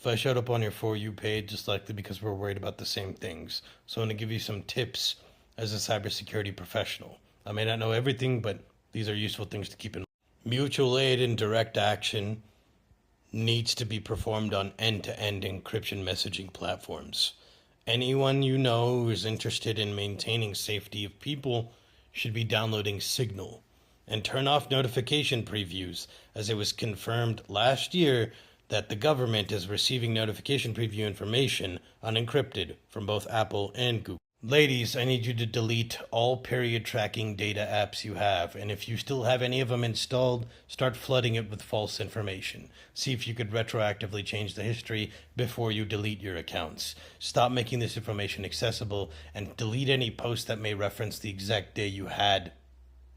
If I showed up on your For You page, it's likely because we're worried about the same things. So I'm going to give you some tips as a cybersecurity professional. I may not know everything, but these are useful things to keep in mind. Mutual aid and direct action needs to be performed on end-to-end encryption messaging platforms. Anyone you know who is interested in maintaining safety of people should be downloading Signal and turn off notification previews, as it was confirmed last year that the government is receiving notification preview information unencrypted from both Apple and Google. Ladies, I need you to delete all period tracking data apps you have, and if you still have any of them installed, start flooding it with false information. See if you could retroactively change the history before you delete your accounts. Stop making this information accessible, and delete any posts that may reference the exact day you had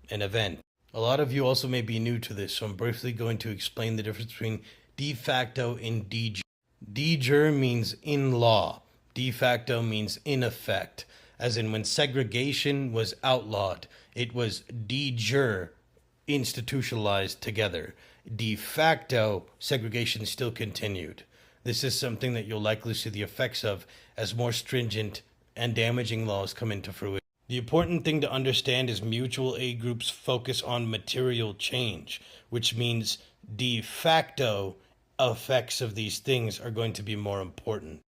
an event. A lot of you also may be new to this, so I'm briefly going to explain the difference between de facto and de jure. De jure means in law. De facto means in effect. As in, when segregation was outlawed, it was de jure institutionalized together. De facto segregation still continued. This is something that you'll likely see the effects of as more stringent and damaging laws come into fruition. The important thing to understand is mutual aid groups focus on material change, which means de facto effects of these things are going to be more important.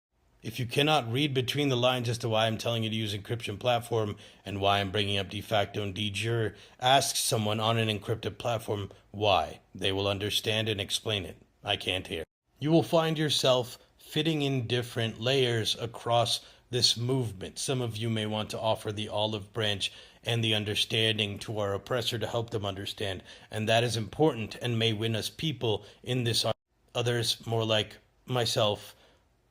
If you cannot read between the lines as to why I'm telling you to use encryption platform and why I'm bringing up de facto and de jure, ask someone on an encrypted platform why. They will understand and explain it. I can't hear. You will find yourself fitting in different layers across this movement. Some of you may want to offer the olive branch and the understanding to our oppressor to help them understand, and that is important and may win us people in this. Others, more like myself,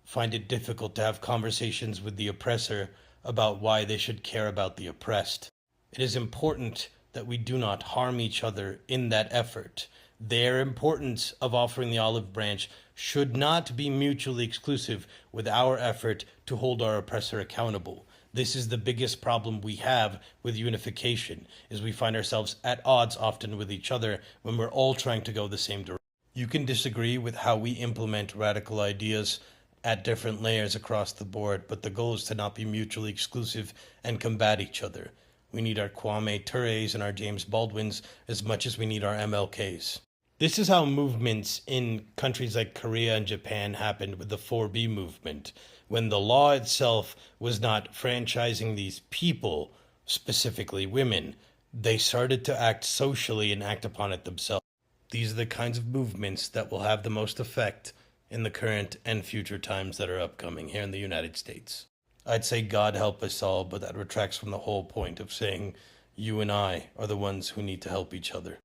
find it difficult to have conversations with the oppressor about why they should care about the oppressed. It is important that we do not harm each other in that effort. Their importance of offering the olive branch should not be mutually exclusive with our effort to hold our oppressor accountable. This is the biggest problem we have with unification, is we find ourselves at odds often with each other when we're all trying to go the same direction. You can disagree with how we implement radical ideas at different layers across the board, but the goal is to not be mutually exclusive and combat each other. We need our Kwame Tures and our James Baldwins as much as we need our MLKs. This is how movements in countries like Korea and Japan happened with the 4B movement, when the law itself was not franchising these people, specifically women. They started to act socially and act upon it themselves. These are the kinds of movements that will have the most effect in the current and future times that are upcoming here in the United States. I'd say God help us all, but that retracts from the whole point of saying you and I are the ones who need to help each other.